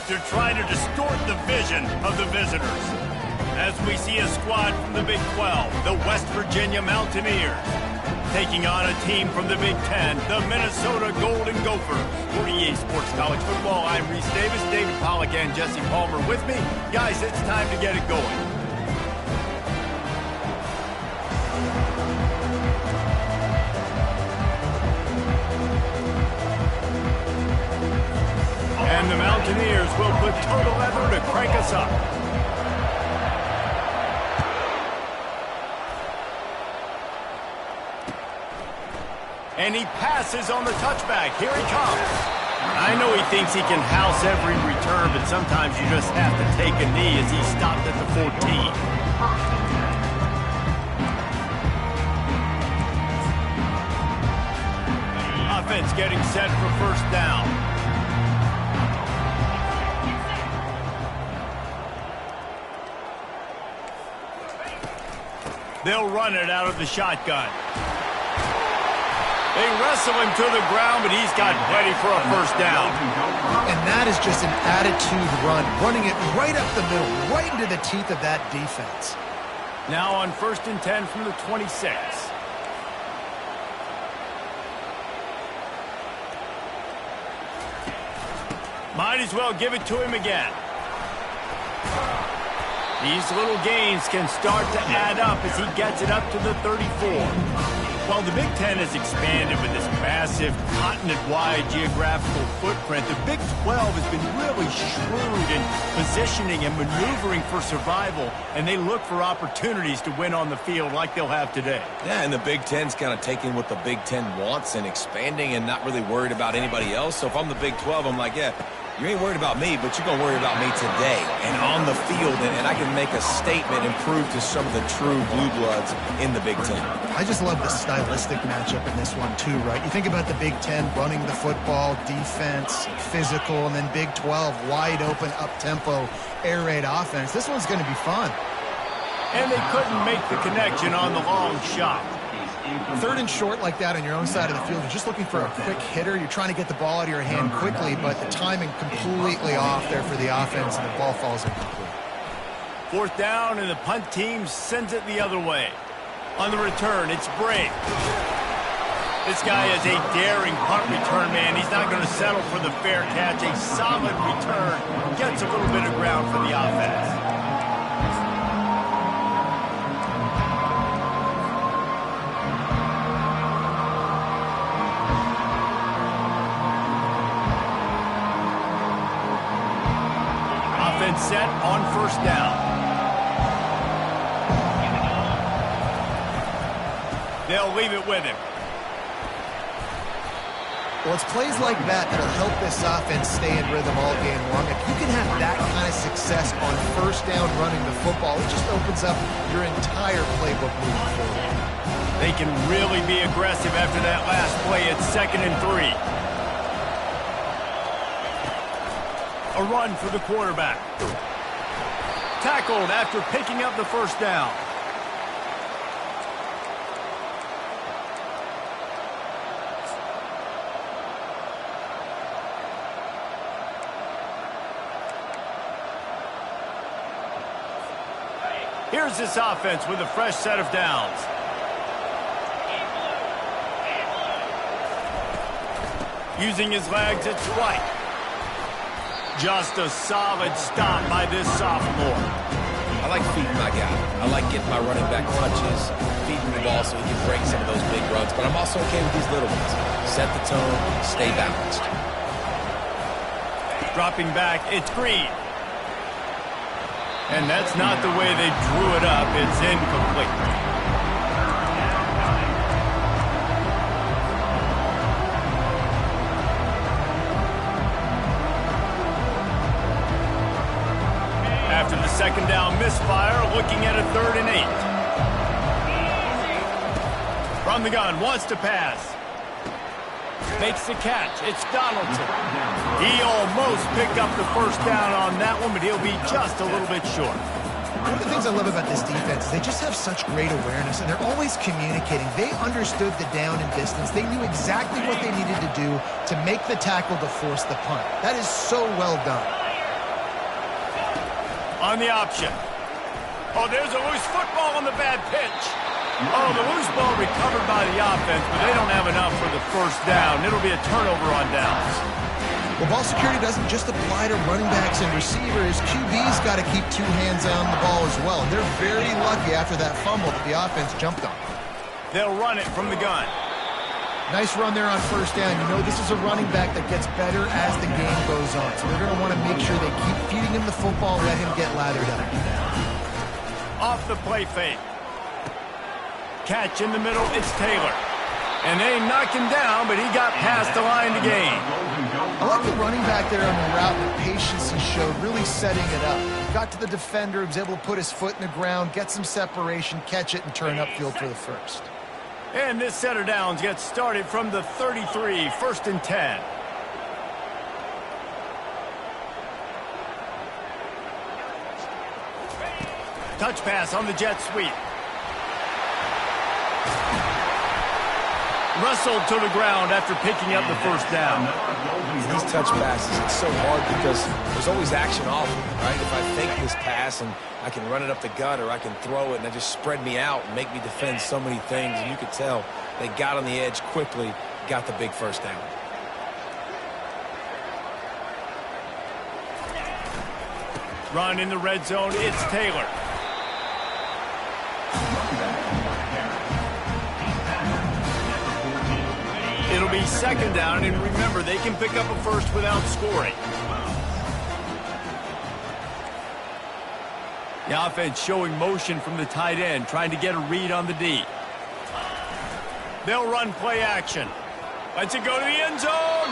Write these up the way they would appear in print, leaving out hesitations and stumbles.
to try to distort the vision of the visitors. As we see a squad from the Big 12, the West Virginia Mountaineers, taking on a team from the Big 10, the Minnesota Golden Gophers. For EA Sports College Football, I'm Reese Davis, David Pollack, and Jesse Palmer with me. Guys, it's time to get it going. And the Mountaineers will put total effort to crank us up. And he passes on the touchback. Here he comes. I know he thinks he can house every return, but sometimes you just have to take a knee as he stopped at the 14. Offense getting set for first down. They'll run it out of the shotgun. They wrestle him to the ground, but he's got ready for a first down. And that is just an attitude run, running it right up the middle, right into the teeth of that defense. Now on 1st and 10 from the 26. Might as well give it to him again. These little gains can start to add up as he gets it up to the 34. While the Big Ten has expanded with this massive continent-wide geographical footprint, the Big 12 has been really shrewd in positioning and maneuvering for survival, and they look for opportunities to win on the field like they'll have today. Yeah, and the Big Ten's kind of taking what the Big Ten wants and expanding and not really worried about anybody else. So if I'm the Big 12, I'm like, yeah, you ain't worried about me, but you're going to worry about me today and on the field, and I can make a statement and prove to some of the true blue bloods in the Big Ten. I just love the stylistic matchup in this one too, right? You think about the Big Ten running the football, defense, physical, and then Big 12 wide open, up-tempo, air raid offense. This one's going to be fun. And they couldn't make the connection on the long shot. 3rd and short like that on your own side of the field, you're just looking for a quick hitter. You're trying to get the ball out of your hand quickly, but the timing completely off there for the offense, and the ball falls incomplete. 4th down, and the punt team sends it the other way. On the return, it's Brake. This guy is a daring punt return man. He's not going to settle for the fair catch. A solid return. Gets a little bit of ground for the offense. Offense set on 1st down. They'll leave it with him. Well, it's plays like that that'll help this offense stay in rhythm all game long. If you can have that kind of success on 1st down running the football, it just opens up your entire playbook moving forward. They can really be aggressive after that last play. It's 2nd and 3. A run for the quarterback. Tackled after picking up the first down. Here's this offense with a fresh set of downs. Using his legs, it's White. Just a solid stop by this sophomore. I like feeding my guy. I like getting my running back touches, feeding the ball so he can break some of those big runs. But I'm also okay with these little ones. Set the tone, stay balanced. Dropping back, it's Green. And that's not the way they drew it up. It's incomplete. After the 2nd down misfire, looking at a 3rd and 8. From the gun, wants to pass. Makes the catch. It's Donaldson. He almost picked up the first down on that one, but he'll be just a little bit short. One of the things I love about this defense is they just have such great awareness, and they're always communicating. They understood the down and distance. They knew exactly what they needed to do to make the tackle to force the punt. That is so well done. On the option. Oh, there's a loose football on the bad pitch. Oh, the loose ball recovered by the offense, but they don't have enough for the first down. It'll be a turnover on downs. Well, ball security doesn't just apply to running backs and receivers. QB's got to keep two hands on the ball as well. And they're very lucky after that fumble that the offense jumped on. They'll run it from the gun. Nice run there on first down. You know this is a running back that gets better as the game goes on. So they're going to want to make sure they keep feeding him the football and let him get lathered up. Off the play fake. Catch in the middle, it's Taylor. And they knocked him down, but he got past the line to gain. I like the running back there on the route and the patience he showed, really setting it up. Got to the defender, was able to put his foot in the ground, get some separation, catch it, and turn upfield for the first. And this set of downs gets started from the 33, 1st and 10. Touch pass on the jet sweep. Wrestled to the ground after picking up the first down. These touch passes, it's so hard because there's always action off of it, right? If I fake this pass and I can run it up the gut or I can throw it and it just spread me out and make me defend so many things. And you could tell they got on the edge quickly, got the big first down. Run in the red zone, it's Taylor. It'll be 2nd down, and remember, they can pick up a first without scoring. The offense showing motion from the tight end, trying to get a read on the D. They'll run play action. Lets it go to the end zone.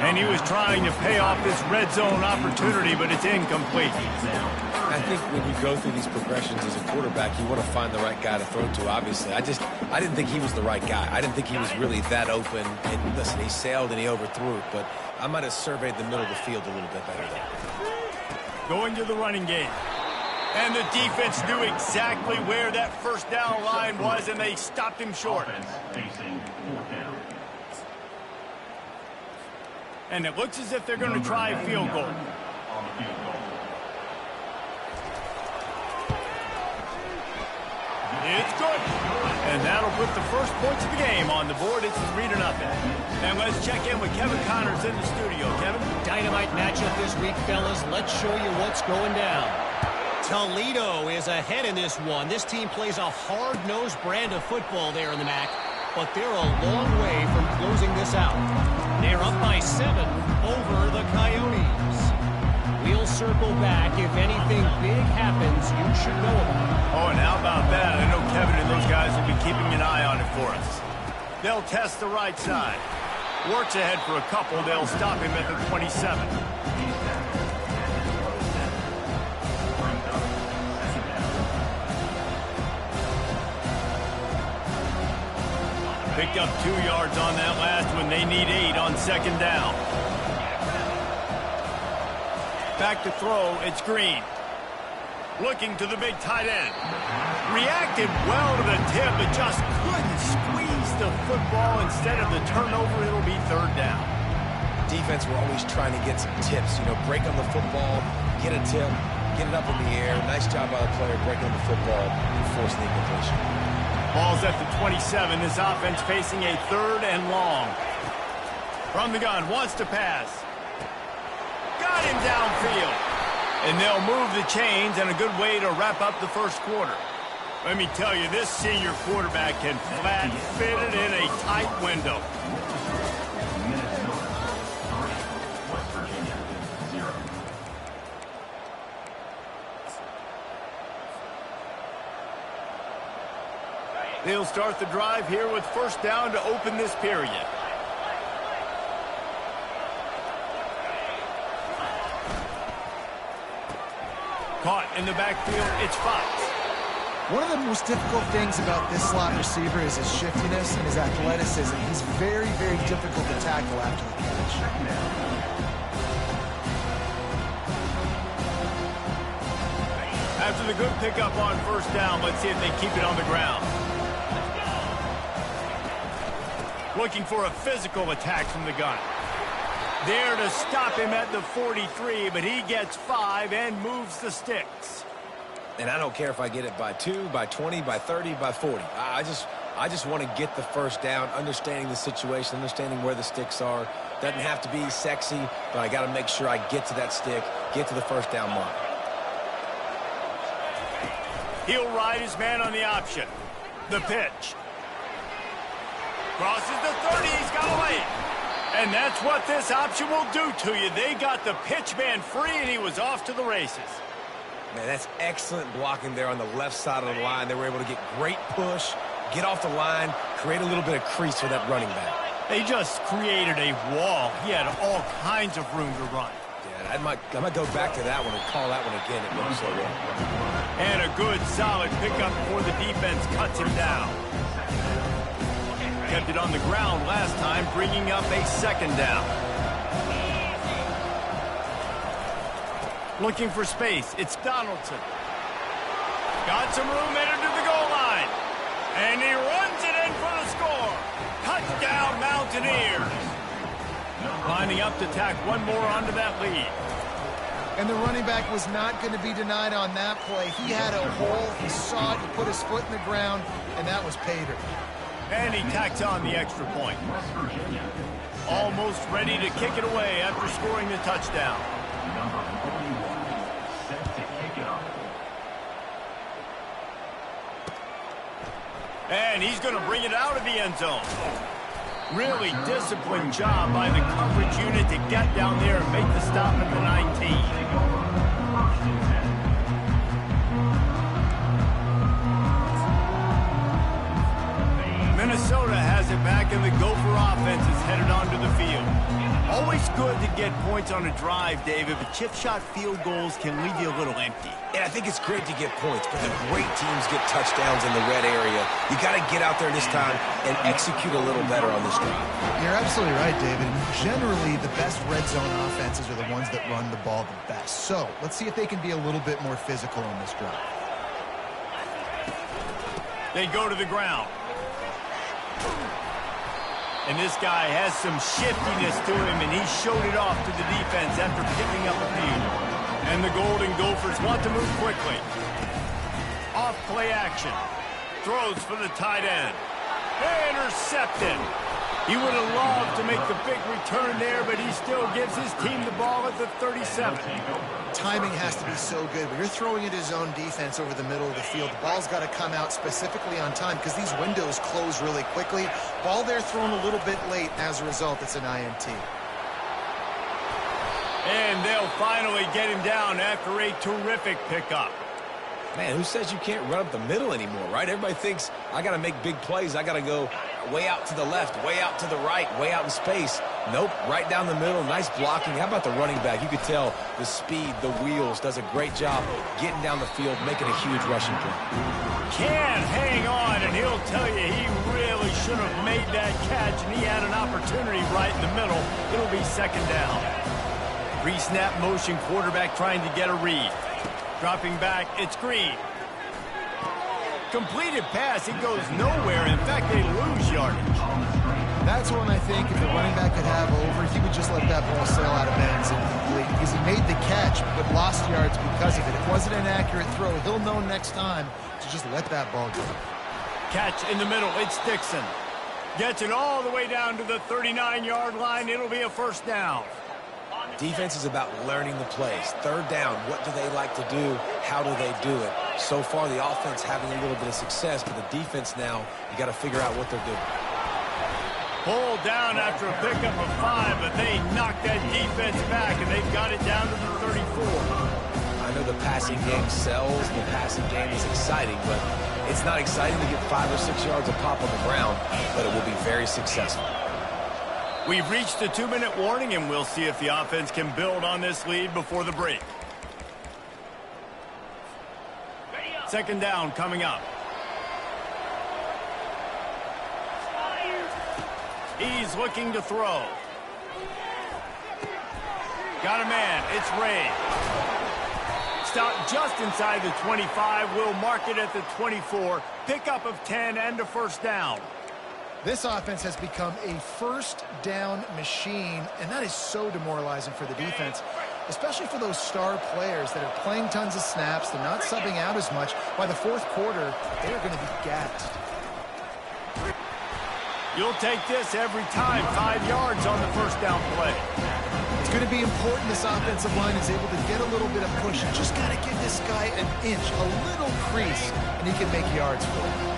And he was trying to pay off this red zone opportunity, but it's incomplete. I think when you go through these progressions as a quarterback, you want to find the right guy to throw to, obviously. I didn't think he was the right guy. I didn't think he was really that open. And listen, he sailed and he overthrew it, but I might have surveyed the middle of the field a little bit better there. Going to the running game. And the defense knew exactly where that first down line was, and they stopped him short. And it looks as if they're going to try a field goal. It's good. And that'll put the first points of the game on the board. It's 3-0. And let's check in with Kevin Connors in the studio. Kevin? Dynamite matchup this week, fellas. Let's show you what's going down. Toledo is ahead in this one. This team plays a hard-nosed brand of football there in the MAC, but they're a long way from closing this out. They're up by 7 over the Coyotes. We'll circle back. If anything big happens, you should know about it. Oh, and how about that? I know Kevin and those guys will be keeping an eye on it for us. They'll test the right side. Works ahead for a couple. They'll stop him at the 27. Picked up 2 yards on that last one. They need 8 on 2nd down. Back to throw, it's Green. Looking to the big tight end. Reacted well to the tip, but just couldn't squeeze the football. Instead of the turnover, it'll be 3rd down. Defense, we're always trying to get some tips. You know, break on the football, get a tip, get it up in the air. Nice job by the player breaking on the football and forcing the incompletion. Ball's at the 27. This offense facing a 3rd and long. From the gun, wants to pass. Got him downfield. And they'll move the chains, and a good way to wrap up the first quarter. Let me tell you, this senior quarterback can flat fit it in a tight window. They'll start the drive here with 1st down to open this period. Caught in the backfield, it's Fox. One of the most difficult things about this slot receiver is his shiftiness and his athleticism. He's very, very difficult to tackle after the catch. After the good pickup on 1st down, let's see if they keep it on the ground. Looking for a physical attack from the gun. There to stop him at the 43, but he gets 5 and moves the sticks. And I don't care if I get it by 2, by 20, by 30, by 40. I just want to get the first down, understanding the situation, understanding where the sticks are. Doesn't have to be sexy, but I got to make sure I get to that stick, get to the first down mark. He'll ride his man on the option. The pitch. Crosses the 30, he's got away. And that's what this option will do to you. They got the pitch man free, and he was off to the races. Man, that's excellent blocking there on the left side of the line. They were able to get great push, get off the line, create a little bit of crease for that running back. They just created a wall. He had all kinds of room to run. Yeah, I might go back to that one and call that one again. It went so well. And a good, solid pickup before the defense cuts him down. Kept it on the ground last time, bringing up a second down. Looking for space. It's Donaldson. Got some room, headed to the goal line. And he runs it in for the score. Touchdown, Mountaineers. Lining up to tack one more onto that lead. And the running back was not going to be denied on that play. He had a hole. He saw it. He put his foot in the ground, and that was pay dirt. And he tacks on the extra point. Almost ready to kick it away after scoring the touchdown. And he's going to bring it out of the end zone. Really disciplined job by the coverage unit to get down there and make the stop at the 19. Minnesota has it back, and the Gopher offense is headed onto the field. Always good to get points on a drive, David, but chip shot field goals can leave you a little empty. And I think it's great to get points, but the great teams get touchdowns in the red area. You got to get out there this time and execute a little better on this drive. You're absolutely right, David. Generally, the best red zone offenses are the ones that run the ball the best. So let's see if they can be a little bit more physical on this drive. They go to the ground. And this guy has some shiftiness to him, and he showed it off to the defense after picking up a few. And the Golden Gophers want to move quickly. Off play action. Throws for the tight end. Intercepted. He would have loved to make the big return there, but he still gives his team the ball at the 37. Timing has to be so good. When you're throwing at his own defense over the middle of the field, the ball's got to come out specifically on time because these windows close really quickly. Ball there thrown a little bit late. As a result, it's an INT. And they'll finally get him down after a terrific pickup. Man, who says you can't run up the middle anymore, right? Everybody thinks I got to make big plays. I got to go way out to the left, way out to the right, way out in space. Nope, right down the middle. Nice blocking. How about the running back? You could tell the speed, the wheels, does a great job getting down the field, making a huge rushing play. Can't hang on, and he'll tell you he really should have made that catch, and he had an opportunity right in the middle. It'll be second down. Pre-snap motion, quarterback trying to get a read. Dropping back, it's Green. Completed pass, it goes nowhere. In fact, they lose yardage. That's one I think if the running back could have over, he would just let that ball sail out of bounds incomplete because he made the catch but lost yards because of it. It wasn't an accurate throw. He'll know next time to just let that ball go. Catch in the middle, it's Dixon. Gets it all the way down to the 39-yard line. It'll be a first down. Defense is about learning the plays. Third down, what do they like to do? How do they do it? So far, the offense having a little bit of success, but the defense now, you got to figure out what they're doing. Pulled down after a pickup of 5, but they knocked that defense back, and they've got it down to the 34. I know the passing game sells, the passing game is exciting, but it's not exciting to get 5 or 6 yards of pop on the ground, but it will be very successful. We've reached the 2-minute warning, and we'll see if the offense can build on this lead before the break. Second down coming up. He's looking to throw. Got a man. It's Ray. Stopped just inside the 25. We'll mark it at the 24. Pickup of 10 and a first down. This offense has become a first down machine, and that is so demoralizing for the defense, especially for those star players that are playing tons of snaps. They're not subbing out as much. By the fourth quarter, they're going to be gassed. You'll take this every time. 5 yards on the first down play. It's going to be important this offensive line is able to get a little bit of push. You just got to give this guy an inch, a little crease, and he can make yards for you.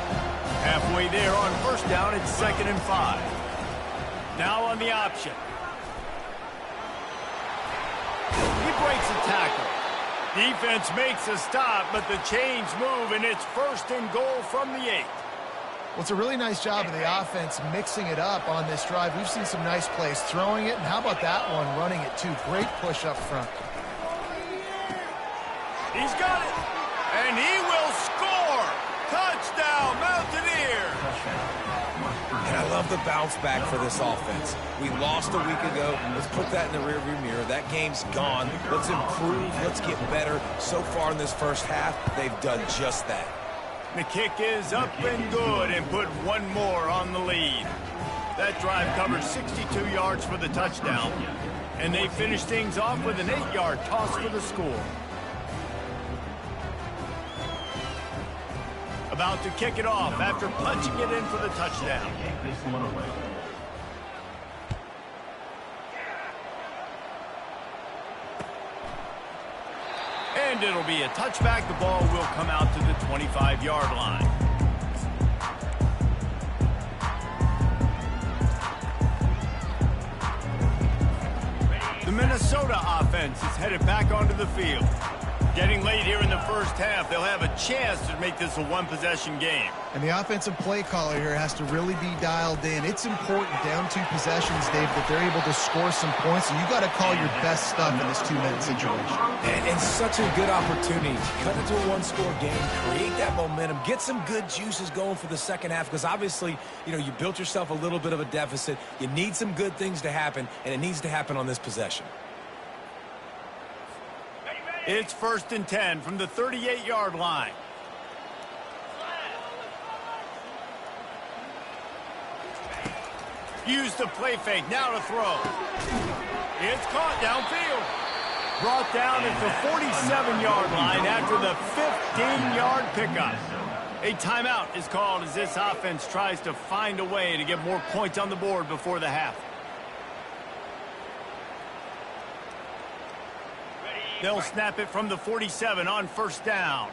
Halfway there on first down, it's 2nd and 5. Now on the option. He breaks a tackle. Defense makes a stop, but the chains move, and it's 1st and goal from the 8. Well, it's a really nice job of the offense mixing it up on this drive. We've seen some nice plays throwing it, and how about that one running it too? Great push up front. He's got it, and he will score. Touchdown, Mountaineers. And I love the bounce back for this offense. We lost a week ago. Let's put that in the rearview mirror. That game's gone. Let's improve. Let's get better. So far in this first half, they've done just that. The kick is up and good, and put one more on the lead. That drive covers 62 yards for the touchdown, and they finish things off with an 8-yard toss for the score. About to kick it off after punching it in for the touchdown. And it'll be a touchback. The ball will come out to the 25-yard line. The Minnesota offense is headed back onto the field. Getting late here in the first half, they'll have a chance to make this a one-possession game. And the offensive play caller here has to really be dialed in. It's important down 2 possessions, Dave, that they're able to score some points, and you got to call your best stuff in this 2-minute situation. And such a good opportunity to cut into a one-score game, create that momentum, get some good juices going for the second half, because obviously, you built yourself a little bit of a deficit. You need some good things to happen, and it needs to happen on this possession. It's 1st and 10 from the 38-yard line. Use the play fake, now to throw. It's caught downfield. Brought down at the 47-yard line after the 15-yard pickup. A timeout is called as this offense tries to find a way to get more points on the board before the half. They'll snap it from the 47 on first down.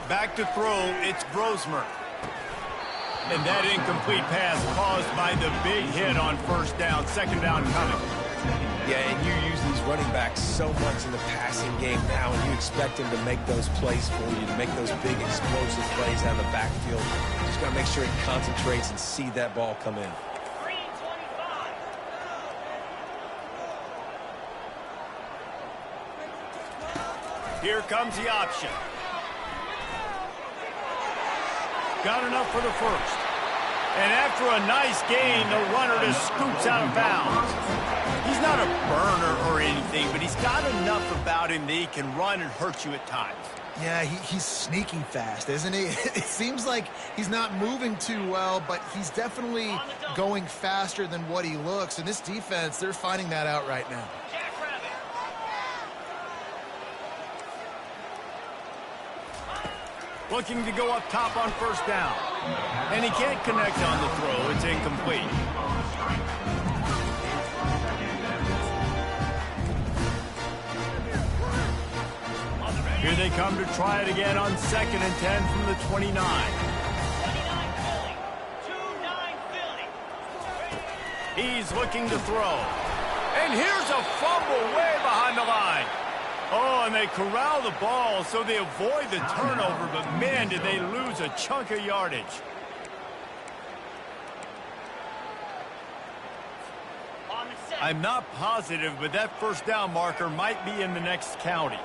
Back to throw, it's Grosmer. And that incomplete pass caused by the big hit on first down. 2nd down coming. Yeah, and you use these running backs so much in the passing game now, and you expect them to make those plays for you, to make those big explosive plays out of the backfield. You just got to make sure he concentrates and see that ball come in. Here comes the option. Got enough for the first. And after a nice gain, the runner just scoops out of bounds. He's not a burner or anything, but he's got enough about him that he can run and hurt you at times. Yeah, he's sneaky fast, isn't he? It seems like he's not moving too well, but he's definitely going faster than what he looks. And this defense, they're finding that out right now. Looking to go up top on first down. And he can't connect on the throw. It's incomplete. Here they come to try it again on 2nd and 10 from the 29. He's looking to throw. And here's a fumble way behind the line. Oh, and they corral the ball so they avoid the turnover, but man, did they lose a chunk of yardage. I'm not positive, but that first down marker might be in the next county.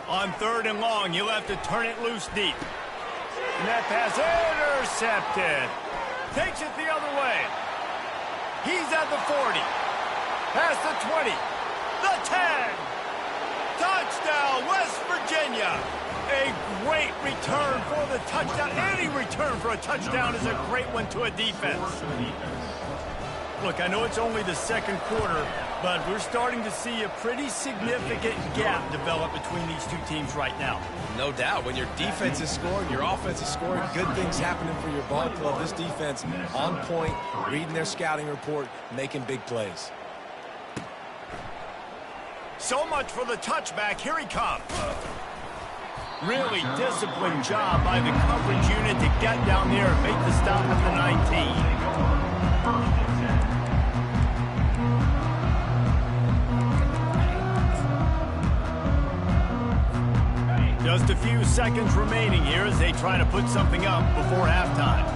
On 3rd and long, you'll have to turn it loose deep. And that pass intercepted. Takes it the other way. He's at the 40. Past the 20. A great return for the touchdown. Any return for a touchdown is a great one to a defense. Look, I know it's only the second quarter, but we're starting to see a pretty significant gap develop between these two teams right now. No doubt. When your defense is scoring, your offense is scoring, good things happening for your ball club. This defense on point, reading their scouting report, making big plays. So much for the touchback. Here he comes. Really disciplined job by the coverage unit to get down there and make the stop at the 19. Just a few seconds remaining here as they try to put something up before halftime.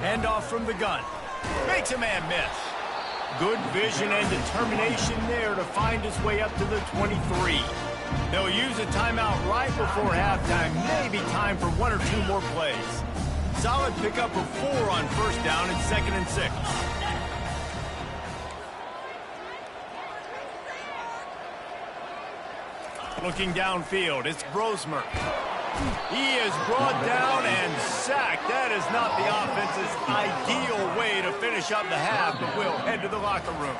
Handoff from the gun. Makes a man miss. Good vision and determination there to find his way up to the 23. They'll use a timeout right before halftime. Maybe time for one or two more plays. Solid pickup of 4 on first down and 2nd and 6. Looking downfield, it's Brosmer. He is brought down and sacked. That is not the offense's ideal way to finish up the half, but we'll head to the locker room.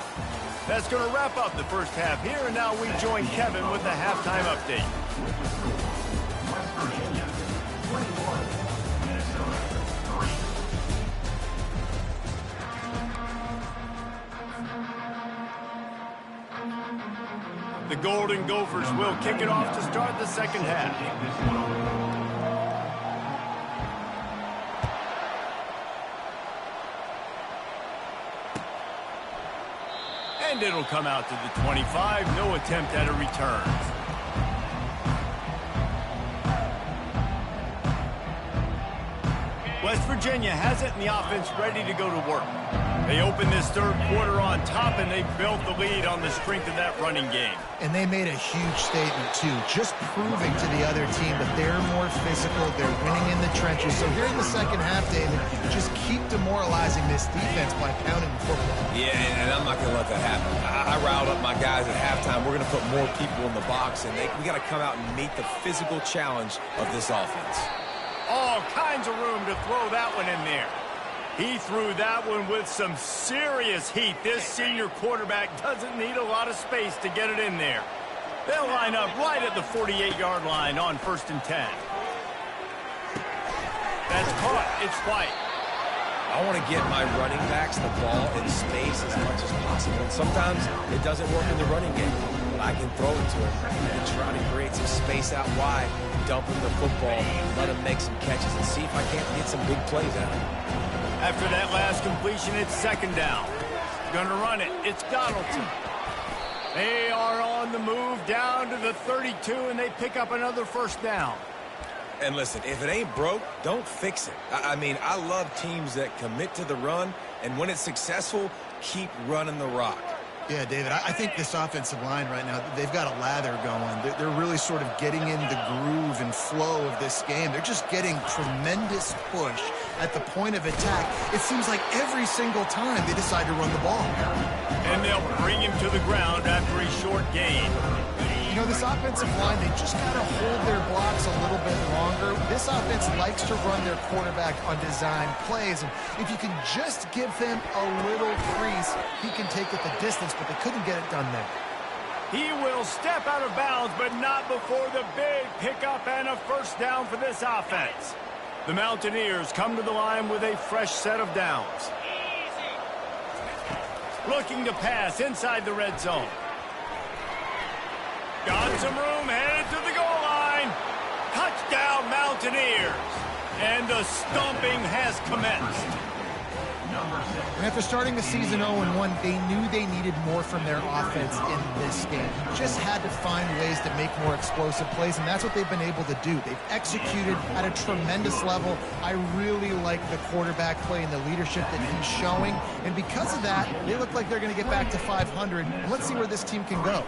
That's going to wrap up the first half here, and now we join Kevin with the halftime update. The Golden Gophers will kick it off to start the second half. And it'll come out to the 25. No attempt at a return. West Virginia has it, and the offense ready to go to work. They open this third quarter on top, and they built the lead on the strength of that running game. And they made a huge statement, too, just proving to the other team that they're more physical, they're winning in the trenches. So here in the second half, David, just keep demoralizing this defense by pounding the football. Yeah, and I'm not going to let that happen. I riled up my guys at halftime. We're going to put more people in the box, and we got to come out and meet the physical challenge of this offense. All kinds of room to throw that one in there. He threw that one with some serious heat. This senior quarterback doesn't need a lot of space to get it in there. They'll line up right at the 48-yard line on 1st and 10. That's caught. It's White. I want to get my running backs the ball in space as much as possible. And sometimes it doesn't work in the running game. But I can throw it to him and try to create some space out wide, dump him the football, let him make some catches, and see if I can't get some big plays out of him. After that last completion, it's 2nd down. Gonna run it. It's Donaldson. They are on the move down to the 32, and they pick up another 1st down. And listen, if it ain't broke, don't fix it. I mean, I love teams that commit to the run, and when it's successful, keep running the rock. Yeah, David, I think this offensive line right now, they've got a lather going. They're really sort of getting in the groove and flow of this game. They're just getting tremendous push at the point of attack. It seems like every single time they decide to run the ball. And they'll bring him to the ground after a short gain. You know, this offensive line, they just got to hold their blocks a little bit longer. This offense likes to run their quarterback on design plays. And if you can just give him a little crease, he can take it the distance, but they couldn't get it done there. He will step out of bounds, but not before the big pickup and a 1st down for this offense. The Mountaineers come to the line with a fresh set of downs. Looking to pass inside the red zone. Got some room, headed to the goal line. Touchdown, Mountaineers. And the stomping has commenced. And after starting the season 0-1, they knew they needed more from their offense in this game. Just had to find ways to make more explosive plays, and that's what they've been able to do. They've executed at a tremendous level. I really like the quarterback play and the leadership that he's showing. And because of that, they look like they're going to get back to 500. Let's see where this team can go.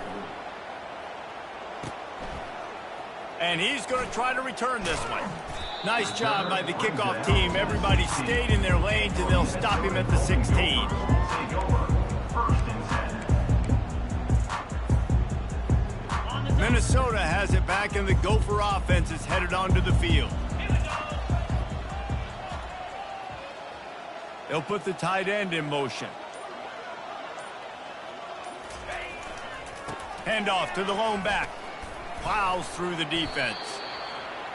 And he's going to try to return this one. Nice job by the kickoff team. Everybody stayed in their lanes, and they'll stop him at the 16. Minnesota has it back, and the Gopher offense is headed onto the field. They'll put the tight end in motion. Handoff to the lone back. Plows through the defense.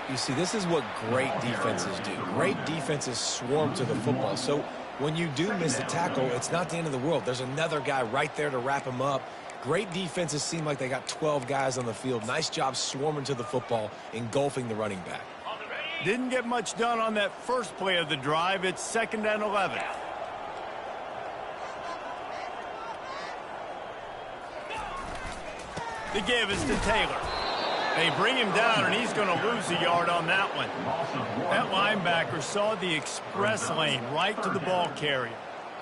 You see, this is what great defenses do. Great defenses swarm to the football. So when you do miss a tackle, it's not the end of the world. There's another guy right there to wrap him up. Great defenses seem like they got 12 guys on the field. Nice job swarming to the football, engulfing the running back. Didn't get much done on that first play of the drive. It's 2nd and 11. The give is to Taylor. They bring him down, and he's going to lose a yard on that one. That linebacker saw the express lane right to the ball carrier.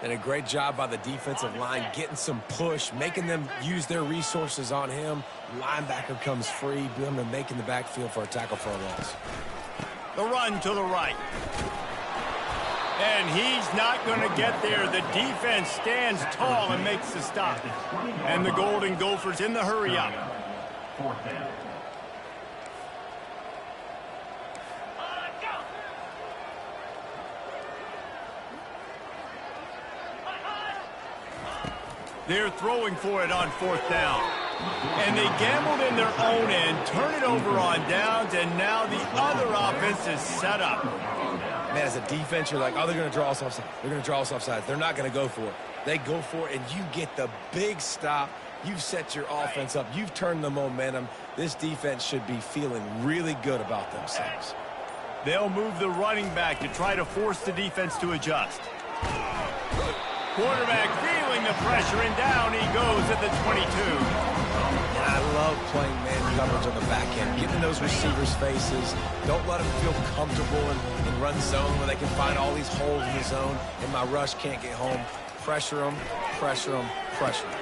And a great job by the defensive line, getting some push, making them use their resources on him. Linebacker comes free, boom, and making the backfield for a tackle for a loss. The run to the right. And he's not going to get there. The defense stands tall and makes the stop. And the Golden Gophers in the hurry up. They're throwing for it on 4th down. And they gambled in their own end, turn it over on downs, and now the other offense is set up. Man, as a defense, you're like, oh, they're going to draw us offside. They're going to draw us offside. They're not going to go for it. They go for it, and you get the big stop. You've set your offense up. You've turned the momentum. This defense should be feeling really good about themselves. They'll move the running back to try to force the defense to adjust. Quarterback feeling the pressure, and down he goes at the 22. I love playing man coverage on the back end, getting in those receivers' faces. Don't let them feel comfortable in run zone where they can find all these holes in the zone, and my rush can't get home. Pressure them, pressure them, pressure them.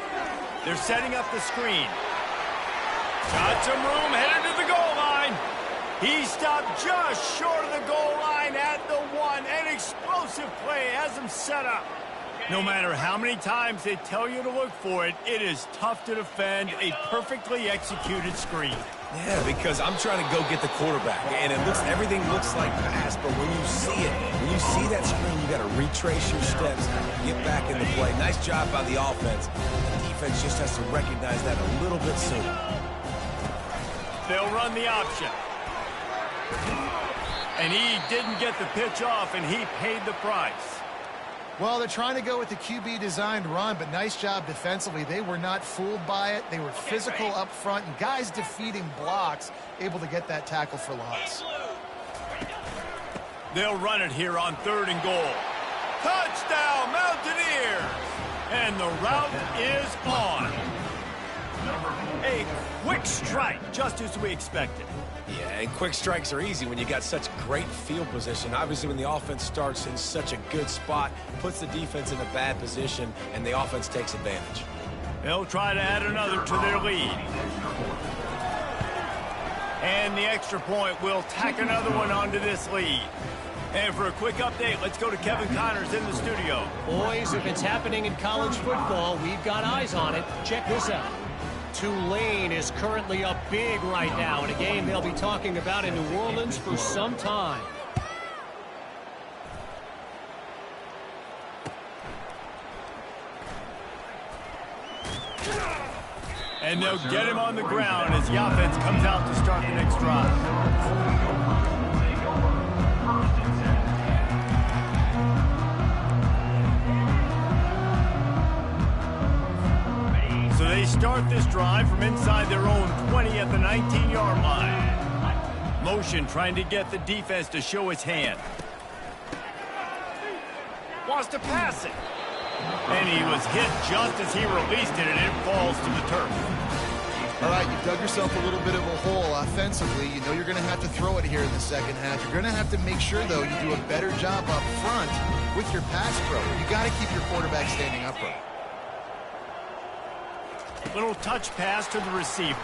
They're setting up the screen. Got some room, headed to the goal line. He stopped just short of the goal line at the 1. An explosive play has him set up. No matter how many times they tell you to look for it, it is tough to defend a perfectly executed screen. Yeah, because I'm trying to go get the quarterback, and everything looks like pass, but when you see it, when you see that screen, you got to retrace your steps, get back in the play. Nice job by the offense. The defense just has to recognize that a little bit sooner. They'll run the option. And he didn't get the pitch off, and he paid the price. Well, they're trying to go with the QB-designed run, but nice job defensively. They were not fooled by it. They were physical up front, and guys defeating blocks, able to get that tackle for loss. They'll run it here on 3rd and goal. Touchdown, Mountaineers! And the route is on. A quick strike, just as we expected. Yeah, and quick strikes are easy when you got such great field position. Obviously, when the offense starts in such a good spot, puts the defense in a bad position, and the offense takes advantage. They'll try to add another to their lead. And the extra point will tack another one onto this lead. And for a quick update, let's go to Kevin Connors in the studio. Boys, if it's happening in college football, we've got eyes on it. Check this out. Tulane is currently up big right now in a game they'll be talking about in New Orleans for some time. And they'll get him on the ground as the offense comes out to start the next drive. So they start this drive from inside their own 20 at the 19-yard line. Motion trying to get the defense to show its hand. Wants to pass it. And he was hit just as he released it, and it falls to the turf. All right, you've dug yourself a little bit of a hole offensively. You know you're going to have to throw it here in the second half. You're going to have to make sure, though, you do a better job up front with your pass pro. You got to keep your quarterback standing upright. Little touch pass to the receiver.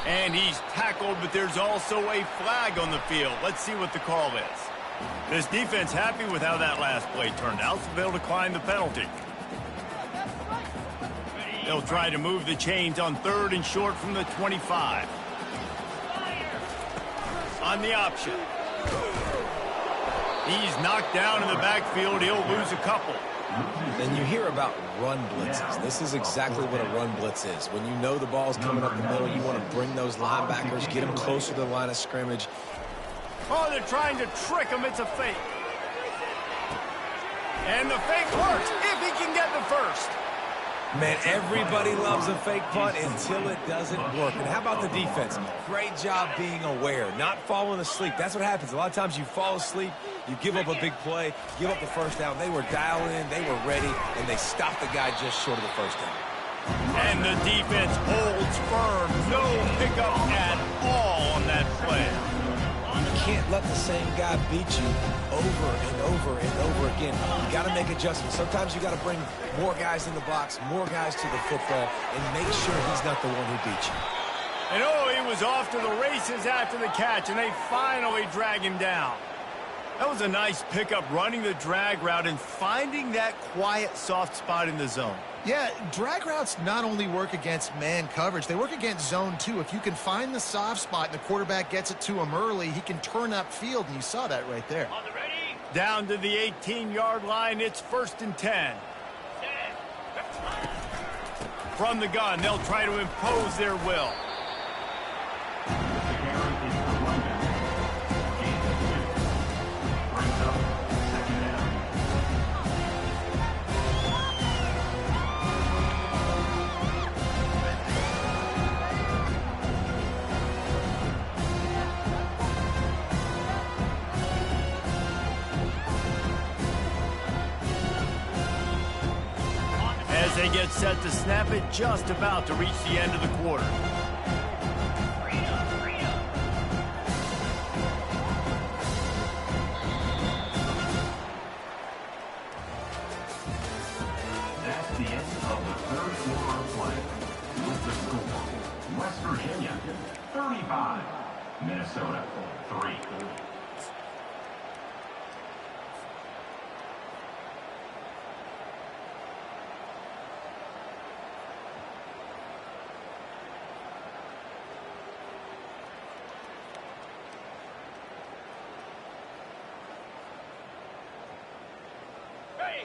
And he's tackled, but there's also a flag on the field. Let's see what the call is. This defense happy with how that last play turned out, so they'll decline the penalty. They'll try to move the chains on 3rd and short from the 25. On the option. He's knocked down in the backfield. He'll lose a couple. And you hear about run blitzes. This is exactly what a run blitz is. When you know the ball's coming up the middle, you want to bring those linebackers, get them closer to the line of scrimmage. Oh, they're trying to trick him. It's a fake. And the fake works if he can get the first. Man, everybody loves a fake punt until it doesn't work. And how about the defense? Great job being aware, not falling asleep. That's what happens. A lot of times you fall asleep, you give up a big play, give up the first down. They were dialed in, they were ready, and they stopped the guy just short of the first down. And the defense holds firm. No pickup at all on that play. You can't let the same guy beat you over and over and over again. You got to make adjustments. Sometimes you got to bring more guys in the box, more guys to the football, and make sure he's not the one who beat you. And oh, he was off to the races after the catch, and they finally drag him down. That was a nice pickup, running the drag route and finding that quiet, soft spot in the zone. Yeah, drag routes not only work against man coverage, they work against zone too. If you can find the soft spot and the quarterback gets it to him early, he can turn upfield, and you saw that right there. Down to the 18-yard line, it's 1st and 10. From the gun, they'll try to impose their will. As they get set to snap it, just about to reach the end of the quarter. That's the end of the 3rd quarter of play. With the score, West Virginia 35, Minnesota 3.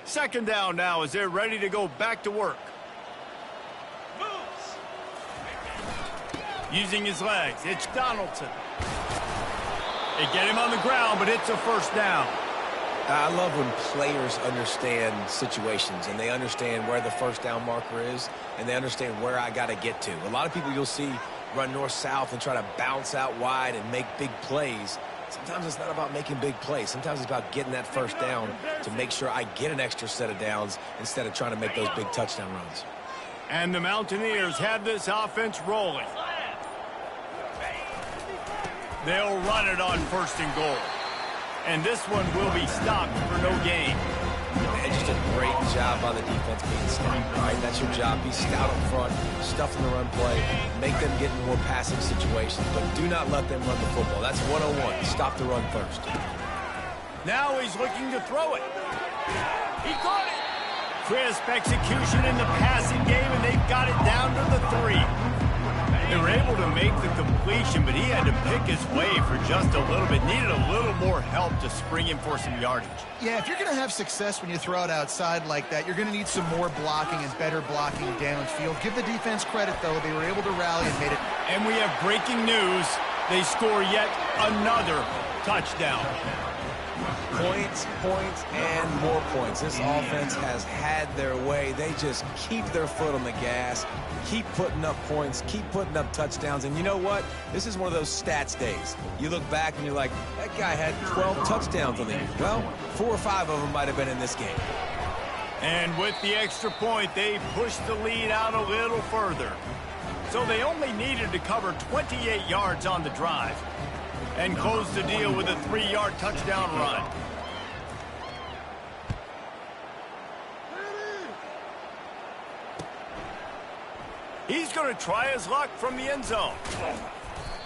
Second down now as they're ready to go back to work. Using his legs, it's Donaldson. They get him on the ground, but it's a first down. I love when players understand situations and they understand where the first down marker is and they understand where I got to get to. A lot of people you'll see run north-south and try to bounce out wide and make big plays. Sometimes it's not about making big plays. Sometimes it's about getting that first down to make sure I get an extra set of downs instead of trying to make those big touchdown runs. And the Mountaineers have this offense rolling. They'll run it on 1st and goal. And this one will be stopped for no gain. And just a great job by the defense being stout. All right, that's your job. Be stout up front, stuff in the run play, make them get in more passing situations, but do not let them run the football. That's 101. Stop the run first. Now he's looking to throw it. He caught it. Crisp execution in the passing game, and they've got it down to the 3. They were able to make the completion, but he had to pick his way for just a little bit. Needed a little more help to spring him for some yardage. Yeah, if you're going to have success when you throw it outside like that, you're going to need some more blocking and better blocking downfield. Give the defense credit, though. They were able to rally and made it. And we have breaking news. They score yet another touchdown. Points, points, and more points. This offense has had their way. They just keep their foot on the gas, keep putting up points, keep putting up touchdowns. And you know what? This is one of those stats days. You look back and you're like, that guy had 12 touchdowns on the year. Well, 4 or 5 of them might have been in this game. And with the extra point, they pushed the lead out a little further. So they only needed to cover 28 yards on the drive and close the deal with a 3-yard touchdown run. He's going to try his luck from the end zone.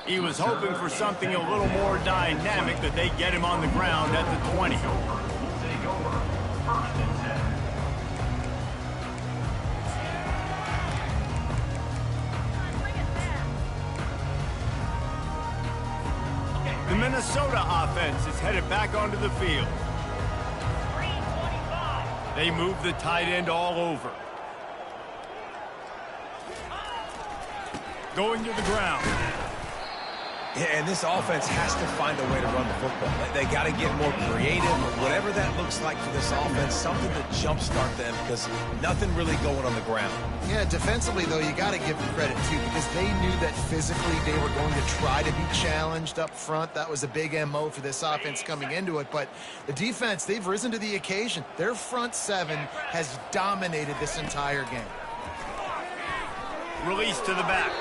He was hoping for something a little more dynamic, that they get him on the ground at the 20. The Minnesota offense is headed back onto the field. They move the tight end all over. Going to the ground. Yeah, and this offense has to find a way to run the football. They got to get more creative, whatever that looks like for this offense, something to jumpstart them because nothing really going on the ground. Yeah, defensively, though, you got to give them credit, too, because they knew that physically they were going to try to be challenged up front. That was a big MO for this offense coming into it. But the defense, they've risen to the occasion. Their front seven has dominated this entire game. Release to the back.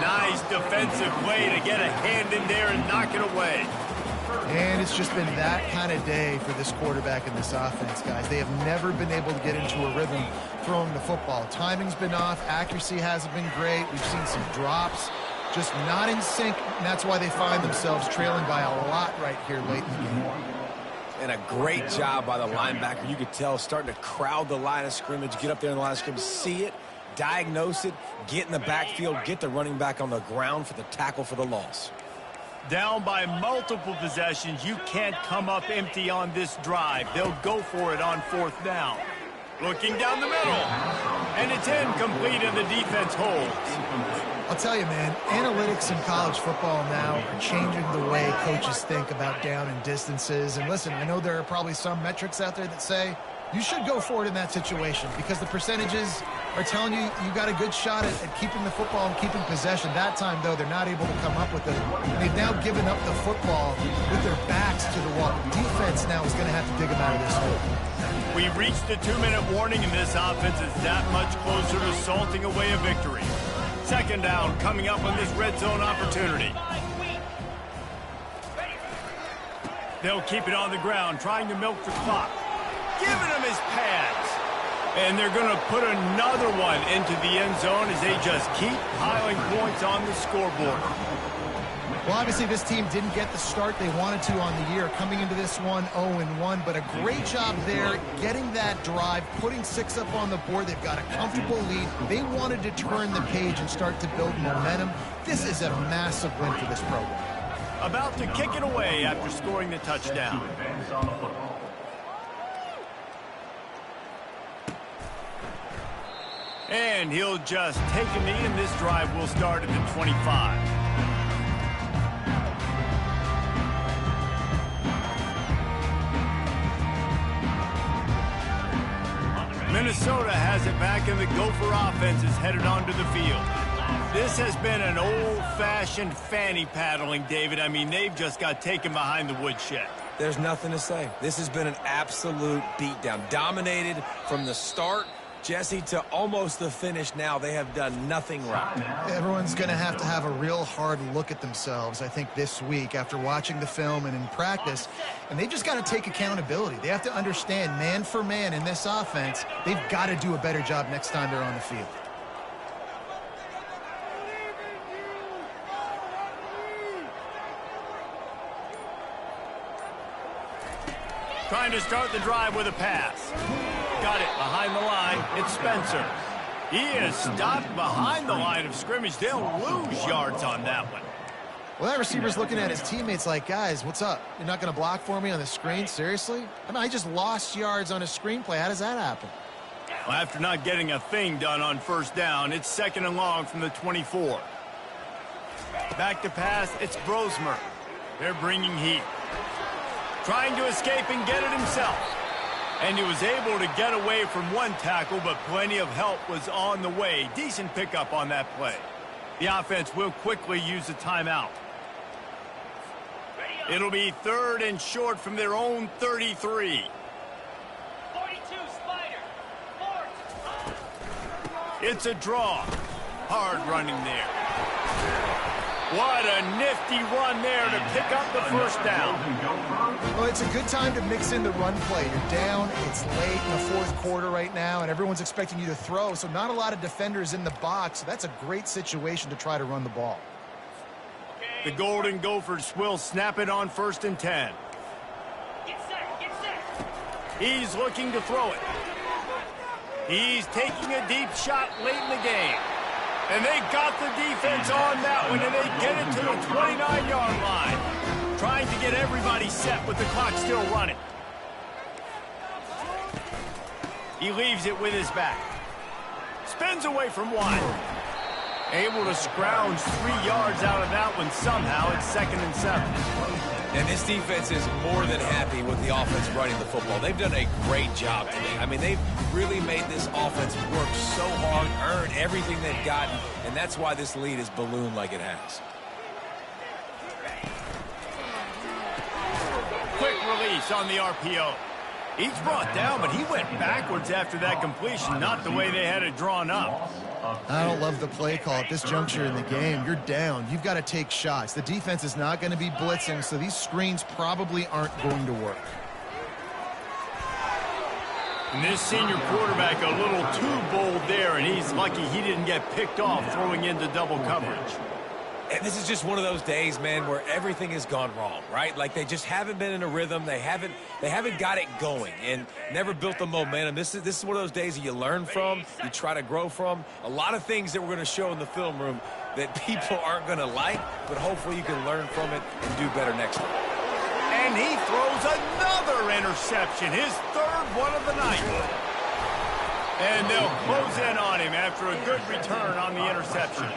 Nice defensive play to get a hand in there and knock it away. And it's just been that kind of day for this quarterback and this offense, guys. They have never been able to get into a rhythm throwing the football. Timing's been off. Accuracy hasn't been great. We've seen some drops. Just not in sync, and that's why they find themselves trailing by a lot right here late in the game. And a great job by the linebacker. You could tell starting to crowd the line of scrimmage, get up there in the line of scrimmage, see it, diagnose it, get in the backfield, get the running back on the ground for the tackle for the loss. Down by multiple possessions, you can't come up empty on this drive. They'll go for it on fourth down. Looking down the middle. And it's incomplete and the defense holds. I'll tell you, man, analytics in college football now are changing the way coaches think about down and distances. And listen, I know there are probably some metrics out there that say you should go for it in that situation because the percentages are telling you you got a good shot at keeping the football and keeping possession. That time, though, they're not able to come up with it. They've now given up the football with their backs to the wall. Defense now is going to have to dig them out of this hole. We reached the 2-minute warning, and this offense is that much closer to salting away a victory. Second down coming up on this red zone opportunity. They'll keep it on the ground, trying to milk the clock. Giving him his pads. And they're going to put another one into the end zone as they just keep piling points on the scoreboard. Well, obviously, this team didn't get the start they wanted to on the year, coming into this one 0-1, but a great job there getting that drive, putting 6 up on the board. They've got a comfortable lead. They wanted to turn the page and start to build momentum. This is a massive win for this program. About to kick it away after scoring the touchdown. And he'll just take a knee, and this drive will start at the 25. Minnesota has it back, and the Gopher offense is headed onto the field. This has been an old-fashioned fanny paddling, David. I mean, they've just got taken behind the woodshed. There's nothing to say. This has been an absolute beatdown. Dominated from the start, Jesse, to almost the finish now. They have done nothing right. Everyone's going to have a real hard look at themselves, I think, this week after watching the film and in practice. And they've just got to take accountability. They have to understand, man for man in this offense, they've got to do a better job next time they're on the field. Trying to start the drive with a pass. Got it behind the line. It's Spencer. He is stopped behind the line of scrimmage. They'll lose yards on that one. Well, that receiver's looking at his teammates like, guys, what's up? You're not going to block for me on the screen? Seriously? I mean, I just lost yards on a screenplay. How does that happen? Well, after not getting a thing done on first down, it's second and long from the 24. Back to pass, it's Brosmer. They're bringing heat. Trying to escape and get it himself. And he was able to get away from one tackle, but plenty of help was on the way. Decent pickup on that play. The offense will quickly use a timeout. It'll be third and short from their own 33. 42, Spider. It's a draw. Hard running there. What a nifty run there to pick up the first down. Well, it's a good time to mix in the run play. You're down, it's late in the fourth quarter right now, and everyone's expecting you to throw, so not a lot of defenders in the box. So that's a great situation to try to run the ball. The Golden Gophers will snap it on first and 10. Get set, get set. He's looking to throw it. He's taking a deep shot late in the game. And they got the defense on that one, and they get it to the 29-yard line. get everybody set with the clock still running. He leaves it with his back. Spins away from one. Able to scrounge 3 yards out of that one somehow. It's 2nd and 7. And this defense is more than happy with the offense running the football. They've done a great job today. I mean, they've really made this offense work so hard, earn everything they've gotten, and that's why this lead is ballooned like it has. Quick release on the RPO. He's brought down, but he went backwards after that completion, not the way they had it drawn up. I don't love the play call at this juncture in the game. You're down. You've got to take shots. The defense is not going to be blitzing, so these screens probably aren't going to work. And this senior quarterback a little too bold there, and he's lucky he didn't get picked off throwing into double coverage. And this is just one of those days, man, where everything has gone wrong, right? Like they just haven't been in a rhythm. They haven't got it going and never built the momentum. This is one of those days that you learn from, you try to grow from. A lot of things that we're going to show in the film room that people aren't going to like, but hopefully you can learn from it and do better next time. And he throws another interception, his 3rd one of the night. And they'll close in on him after a good return on the interception.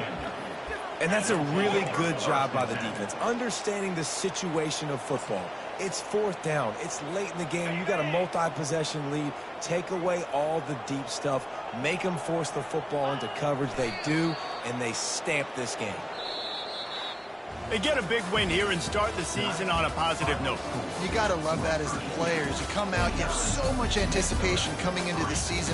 And that's a really good job by the defense, understanding the situation of football. It's 4th down. It's late in the game. You got a multi-possession lead. Take away all the deep stuff. Make them force the football into coverage. They do, and they stamp this game. They get a big win here and start the season on a positive note. You got to love that as the players. You come out, you have so much anticipation coming into the season.